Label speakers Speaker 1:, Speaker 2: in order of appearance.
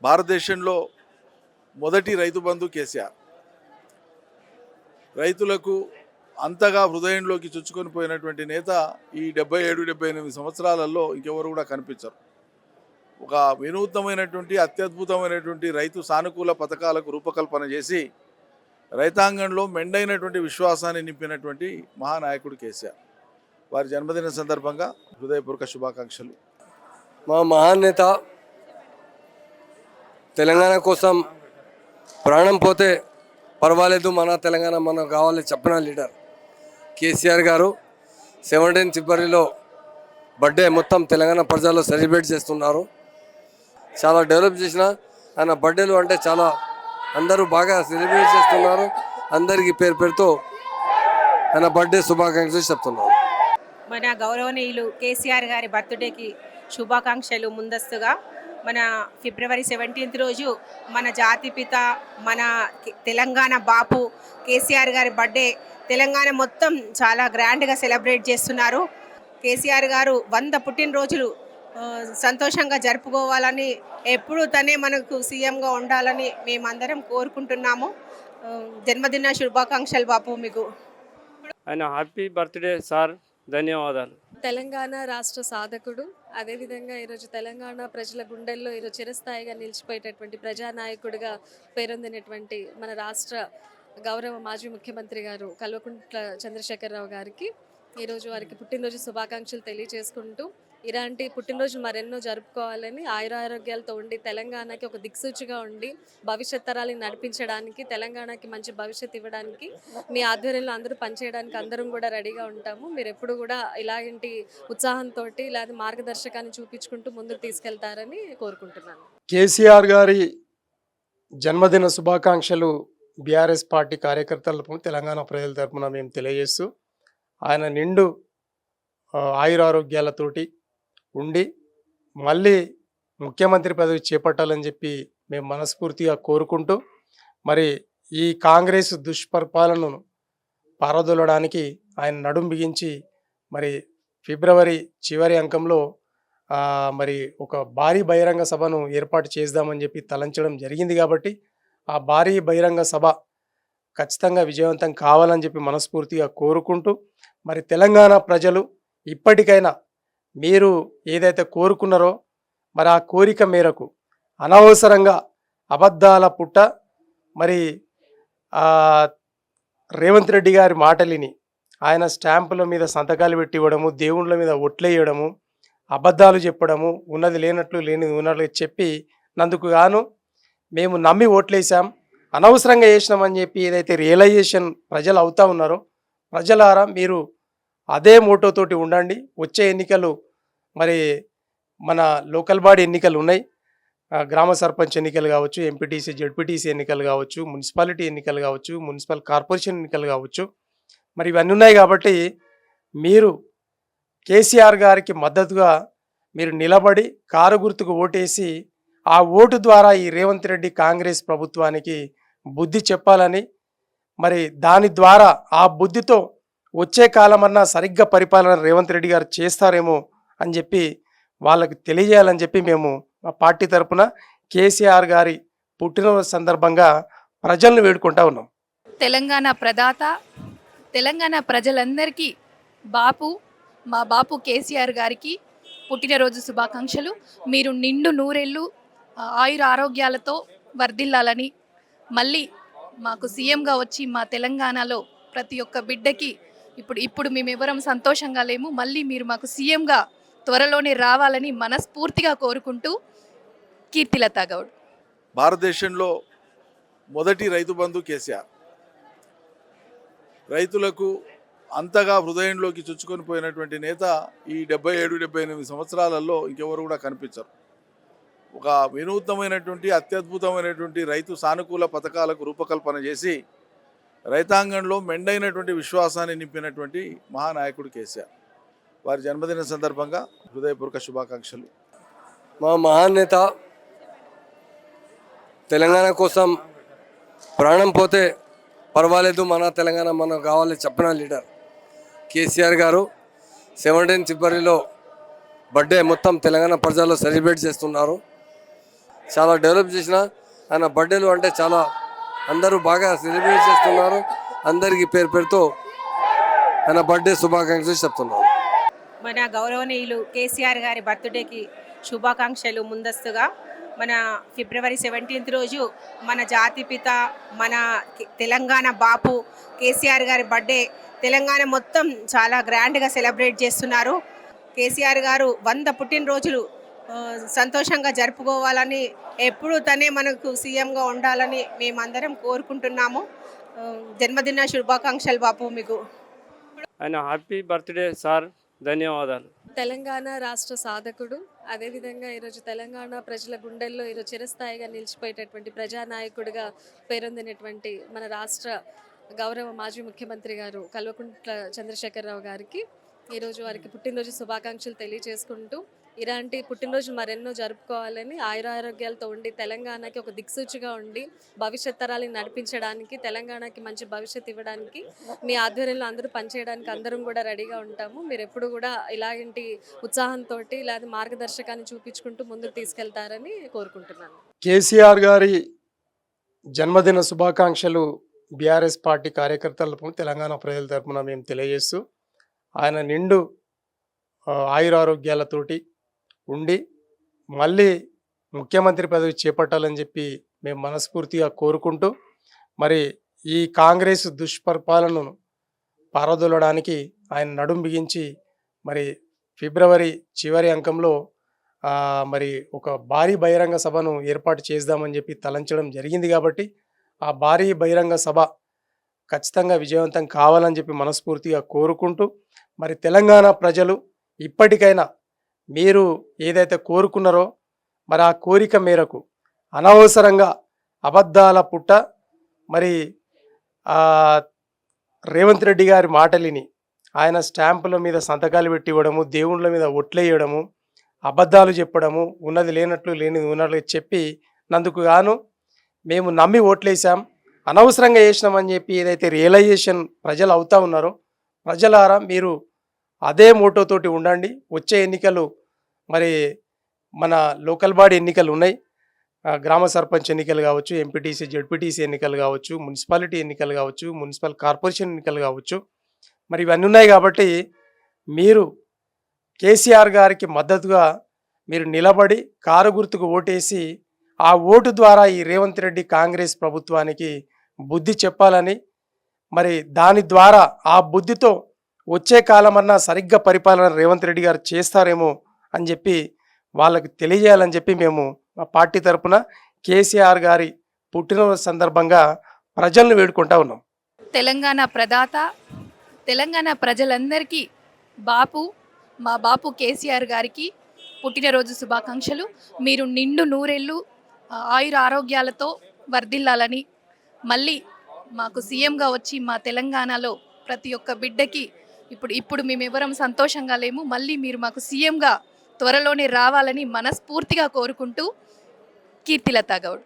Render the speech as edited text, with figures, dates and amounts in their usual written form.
Speaker 1: భారతదేశంలో మొదటి రైతు బంధు కేసీఆర్. రైతులకు అంతగా హృదయంలోకి చొచ్చుకొని పోయినటువంటి నేత ఈ 77-78 సంవత్సరాలలో ఇంకెవరు కూడా కనిపించరు. ఒక వినూత్నమైనటువంటి అత్యద్భుతమైనటువంటి రైతు సానుకూల పథకాలకు రూపకల్పన చేసి రైతాంగంలో మెండైనటువంటి విశ్వాసాన్ని నింపినటువంటి మహానాయకుడు కేసీఆర్. వారి జన్మదిన సందర్భంగా హృదయపూర్వక శుభాకాంక్షలు.
Speaker 2: మా మహానేత తెలంగాణ కోసం ప్రాణం పోతే పర్వాలేదు, మన తెలంగాణ మనకు కావాలి చెప్పిన లీడర్ కేసీఆర్ గారు 17 ఫిబ్రవరిలో బర్త్డే మొత్తం తెలంగాణ ప్రజలు సెలబ్రేట్ చేస్తున్నారు. చాలా డెవలప్ చేసిన ఆయన బర్త్డేలు అంటే చాలా అందరూ బాగా సెలబ్రేట్ చేస్తున్నారు. అందరికీ పేరు పేరుతో ఆయన బర్త్డే శుభాకాంక్షలు చెప్తున్నారు.
Speaker 3: మన గౌరవనీయులు కేసీఆర్ గారి బర్త్డేకి శుభాకాంక్షలు. ముందస్తుగా మన ఫిబ్రవరి 17 రోజు మన జాతిపిత మన తెలంగాణ బాపు కేసీఆర్ గారి బర్త్డే తెలంగాణ మొత్తం చాలా గ్రాండ్గా సెలబ్రేట్ చేస్తున్నారు. కేసీఆర్ గారు 100 పుట్టినరోజులు సంతోషంగా జరుపుకోవాలని, ఎప్పుడు తనే మనకు సీఎంగా ఉండాలని మేమందరం కోరుకుంటున్నాము. జన్మదిన శుభాకాంక్షలు బాపు మీకు.
Speaker 4: ఆయన హ్యాపీ బర్త్డే సార్, ధన్యవాదాలు.
Speaker 5: తెలంగాణ రాష్ట్ర సాధకుడు, అదేవిధంగా ఈరోజు తెలంగాణ ప్రజల గుండెల్లో ఈరోజు చిరస్థాయిగా నిలిచిపోయేటటువంటి ప్రజానాయకుడిగా పేరొందినటువంటి మన రాష్ట్ర గౌరవ మాజీ ముఖ్యమంత్రి గారు కల్వకుంట్ల చంద్రశేఖరరావు గారికి ఈరోజు వారికి పుట్టినరోజు శుభాకాంక్షలు తెలియజేసుకుంటూ, ఇలాంటి పుట్టినరోజు మరెన్నో జరుపుకోవాలని, ఆయురారోగ్యాలతో ఉండి తెలంగాణకి ఒక దిక్సూచిగా ఉండి భవిష్యత్ తరాలను నడిపించడానికి, తెలంగాణకి మంచి భవిష్యత్తు ఇవ్వడానికి మీ ఆధ్వర్యంలో అందరూ పనిచేయడానికి అందరం కూడా రెడీగా ఉంటాము. మీరు ఎప్పుడు కూడా ఇలాంటి ఉత్సాహంతో ఇలాంటి మార్గదర్శకాన్ని చూపించుకుంటూ ముందుకు తీసుకెళ్తారని కోరుకుంటున్నాను.
Speaker 6: కేసీఆర్ గారి జన్మదిన శుభాకాంక్షలు బీఆర్ఎస్ పార్టీ కార్యకర్తల తెలంగాణ ప్రజల తరఫున మేము తెలియజేస్తూ, ఆయన నిండు ఆయురారోగ్యాలతోటి ఉండి మళ్ళీ ముఖ్యమంత్రి పదవి చేపట్టాలని చెప్పి మేము మనస్ఫూర్తిగా కోరుకుంటూ, మరి ఈ కాంగ్రెస్ దుష్పరిపాలనను పారదోలడానికి ఆయన నడుం బిగించి మరి ఫిబ్రవరి చివరి అంకంలో మరి ఒక భారీ బహిరంగ సభను ఏర్పాటు చేద్దామని చెప్పి తలంచడం జరిగింది. కాబట్టి ఆ భారీ బహిరంగ సభ ఖచ్చితంగా విజయవంతం కావాలని చెప్పి మనస్ఫూర్తిగా కోరుకుంటూ, మరి తెలంగాణ ప్రజలు ఇప్పటికైనా మీరు ఏదైతే కోరుకున్నారో మరి ఆ కోరిక మేరకు అనవసరంగా అబద్ధాల పుట్ట మరి రేవంత్ రెడ్డి గారి మాటలిని ఆయన స్టాంపుల మీద సంతకాలు పెట్టి ఇవ్వడము, దేవుళ్ళ మీద ఒట్లేయడము, అబద్ధాలు చెప్పడము, ఉన్నది లేనట్లు లేనిది ఉన్నట్లు చెప్పి నందుకు గాను మేము నమ్మి ఓట్లేసాం, అనవసరంగా వేసినామని చెప్పి ఏదైతే రియలైజేషన్ ప్రజలు అవుతా ఉన్నారో, ప్రజలారా మీరు అదే మోటోతోటి ఉండండి. వచ్చే ఎన్నికలు మరి మన లోకల్ బాడీ ఎన్నికలు ఉన్నాయి, గ్రామ సర్పంచ్ ఎన్నికలు కావచ్చు, ఎంపీటీసీ జెడ్పీటీసీ ఎన్నికలు కావచ్చు, మున్సిపాలిటీ ఎన్నికలు కావచ్చు, మున్సిపల్ కార్పొరేషన్ ఎన్నికలు కావచ్చు, మరి ఇవన్నీ ఉన్నాయి. కాబట్టి మీరు కేసీఆర్ గారికి మద్దతుగా మీరు నిలబడి కారు గుర్తుకు ఓటేసి ఆ ఓటు ద్వారా ఈ రేవంత్ రెడ్డి కాంగ్రెస్ ప్రభుత్వానికి బుద్ధి చెప్పాలని, మరి దాని ద్వారా ఆ బుద్ధితో వచ్చే కాలమన్నా సరిగ్గా పరిపాలన రేవంత్ రెడ్డి గారు చేస్తారేమో అని చెప్పి వాళ్ళకి తెలియజేయాలని చెప్పి మేము మా పార్టీ తరఫున కేసీఆర్ గారి పుట్టినరోజు సందర్భంగా ప్రజలను వేడుకుంటా ఉన్నాం.
Speaker 7: తెలంగాణ ప్రదాత, తెలంగాణ ప్రజలందరికీ మా బాపు కేసీఆర్ గారికి పుట్టినరోజు శుభాకాంక్షలు. మీరు నిండు నూరేళ్ళు ఆయుర ఆరోగ్యాలతో వర్ధిల్లాలని, మళ్ళీ మాకు సీఎంగా వచ్చి మా తెలంగాణలో ప్రతి ఒక్క బిడ్డకి ఇప్పుడు మేమెవరం సంతోషంగా లేము, మళ్ళీ మీరు మాకు సీఎంగా త్వరలోనే రావాలని మనస్ఫూర్తిగా కోరుకుంటూ, కీర్తిలత గౌడ్.
Speaker 1: భారతదేశంలో మొదటి రైతు బంధు కేసీఆర్. రైతులకు అంతగా హృదయంలోకి చొచ్చుకొని పోయినటువంటి నేత ఈ 77-78 సంవత్సరాలలో ఇంకెవరు కూడా కనిపించరు. ఒక వినూత్నమైనటువంటి అత్యద్భుతమైనటువంటి రైతు సానుకూల పథకాలకు రూపకల్పన చేసి రైతాంగంలో మెండైనటువంటి విశ్వాసాన్ని నింపినటువంటి మహానాయకుడు కేసీఆర్. వారి జన్మదిన సందర్భంగా హృదయపూర్వక శుభాకాంక్షలు.
Speaker 2: మా మహానేత తెలంగాణ కోసం ప్రాణం పోతే పర్వాలేదు, మన తెలంగాణ మనకు కావాలి చెప్పిన లీడర్ కేసీఆర్ గారు 17 ఫిబ్రవరిలో బర్త్డే మొత్తం తెలంగాణ ప్రజలు సెలబ్రేట్ చేస్తున్నారు. చాలా డెవలప్ చేసిన ఆయన బర్త్డేలు అంటే చాలా అందరూ బాగా సెలబ్రేట్ చేస్తున్నారు. అందరికీ పేరు పేరుతో ఆయన బర్త్డే శుభాకాంక్షలు చెప్తున్నారు.
Speaker 3: మన గౌరవనీయులు కేసీఆర్ గారి బర్త్డేకి శుభాకాంక్షలు ముందస్తుగా. మన ఫిబ్రవరి 17 రోజు మన జాతిపిత మన తెలంగాణ బాపు కేసీఆర్ గారి బర్త్డే తెలంగాణ మొత్తం చాలా గ్రాండ్గా సెలబ్రేట్ చేస్తున్నారు. కేసీఆర్ గారు 100 పుట్టినరోజులు సంతోషంగా జరుపుకోవాలని, ఎప్పుడూ తనే మనకు సీఎంగా ఉండాలని మేమందరం కోరుకుంటున్నాము. జన్మదిన శుభాకాంక్షలు బాపు మీకు.
Speaker 4: ఆయన హ్యాపీ బర్త్డే సార్, ధన్యవాదాలు.
Speaker 5: తెలంగాణ రాష్ట్ర సాధకుడు, అదేవిధంగా ఈరోజు తెలంగాణ ప్రజల గుండెల్లో ఈరోజు చిరస్థాయిగా నిలిచిపోయేటటువంటి ప్రజానాయకుడిగా పేరొందినటువంటి మన రాష్ట్ర గౌరవ మాజీ ముఖ్యమంత్రి గారు కల్వకుంట్ల చంద్రశేఖరరావు గారికి ఈరోజు వారికి పుట్టినరోజు శుభాకాంక్షలు తెలియజేసుకుంటూ, ఇలాంటి పుట్టినరోజు మరెన్నో జరుపుకోవాలని, ఆయురారోగ్యాలతో ఉండి తెలంగాణకి ఒక దిక్సూచిగా ఉండి భవిష్యత్ తరాలను నడిపించడానికి, తెలంగాణకి మంచి భవిష్యత్తు ఇవ్వడానికి మీ ఆధ్వర్యంలో అందరూ పనిచేయడానికి అందరం కూడా రెడీగా ఉంటాము. మీరు ఎప్పుడు కూడా ఇలాంటి ఉత్సాహంతో లేదా మార్గదర్శకాన్ని చూపించుకుంటూ ముందుకు తీసుకెళ్తారని కోరుకుంటున్నాను.
Speaker 6: కేసీఆర్ గారి జన్మదిన శుభాకాంక్షలు బీఆర్ఎస్ పార్టీ కార్యకర్తలకు తెలంగాణ ప్రజల తరపున మేము తెలియజేస్తూ, ఆయన నిండు ఆయురారోగ్యాలతోటి ఉండి మళ్ళీ ముఖ్యమంత్రి పదవి చేపట్టాలని చెప్పి మేము మనస్ఫూర్తిగా కోరుకుంటూ, మరి ఈ కాంగ్రెస్ దుష్పరిపాలనను పారదోలడానికి ఆయన నడుం బిగించి మరి ఫిబ్రవరి చివరి అంకంలో మరి ఒక భారీ బహిరంగ సభను ఏర్పాటు చేద్దామని చెప్పి తలంచడం జరిగింది. కాబట్టి ఆ భారీ బహిరంగ సభ ఖచ్చితంగా విజయవంతం కావాలని చెప్పి మనస్ఫూర్తిగా కోరుకుంటూ, మరి తెలంగాణ ప్రజలు ఇప్పటికైనా మీరు ఏదైతే కోరుకున్నారో మరి ఆ కోరిక మేరకు అనవసరంగా అబద్ధాల పుట్ట మరి రేవంత్ రెడ్డి గారి మాటలిని ఆయన స్టాంపుల మీద సంతకాలు పెట్టి ఇవ్వడము, దేవుళ్ళ మీద ఒట్లేయడము, అబద్ధాలు చెప్పడము, ఉన్నది లేనట్లు లేనిది ఉన్నట్లు చెప్పి నందుకు గాను మేము నమ్మి ఓట్లేసాం, అనవసరంగా వేసినామని చెప్పి ఏదైతే రియలైజేషన్ ప్రజలు అవుతా ఉన్నారో, ప్రజలారా మీరు అదే మోటోతోటి ఉండండి. వచ్చే ఎన్నికలు మరి మన లోకల్ బాడీ ఎన్నికలు ఉన్నాయి, గ్రామ సర్పంచ్ ఎన్నికలు కావచ్చు, ఎంపీటీసీ జెడ్పీటీసీ ఎన్నికలు కావచ్చు, మున్సిపాలిటీ ఎన్నికలు కావచ్చు, మున్సిపల్ కార్పొరేషన్ ఎన్నికలు కావచ్చు, మరి ఇవన్నీ ఉన్నాయి. కాబట్టి మీరు కేసీఆర్ గారికి మద్దతుగా మీరు నిలబడి కారు గుర్తుకు ఓటేసి ఆ ఓటు ద్వారా ఈ రేవంత్ రెడ్డి కాంగ్రెస్ ప్రభుత్వానికి బుద్ధి చెప్పాలని, మరి దాని ద్వారా ఆ బుద్ధితో వచ్చే కాలమన్నా సరిగ్గా పరిపాలన రేవంత్ రెడ్డి గారు చేస్తారేమో అని చెప్పి వాళ్ళకి తెలియజేయాలని చెప్పి మేము మా పార్టీ తరపున కేసీఆర్ గారి పుట్టినరోజు సందర్భంగా ప్రజలను వేడుకుంటా ఉన్నాం.
Speaker 7: తెలంగాణ ప్రదాత, తెలంగాణ ప్రజలందరికీ బాపు, మా బాపు కేసీఆర్ గారికి పుట్టినరోజు శుభాకాంక్షలు. మీరు నిండు నూరేళ్ళు ఆయుర ఆరోగ్యాలతో వర్ధిల్లాలని, మళ్ళీ మాకు సీఎంగా వచ్చి మా తెలంగాణలో ప్రతి ఒక్క బిడ్డకి ఇప్పుడు మేమెవరం సంతోషంగా లేము, మళ్ళీ మీరు మాకు సీఎంగా త్వరలోనే రావాలని మనస్ఫూర్తిగా కోరుకుంటూ, కీర్తిలత గౌడ్.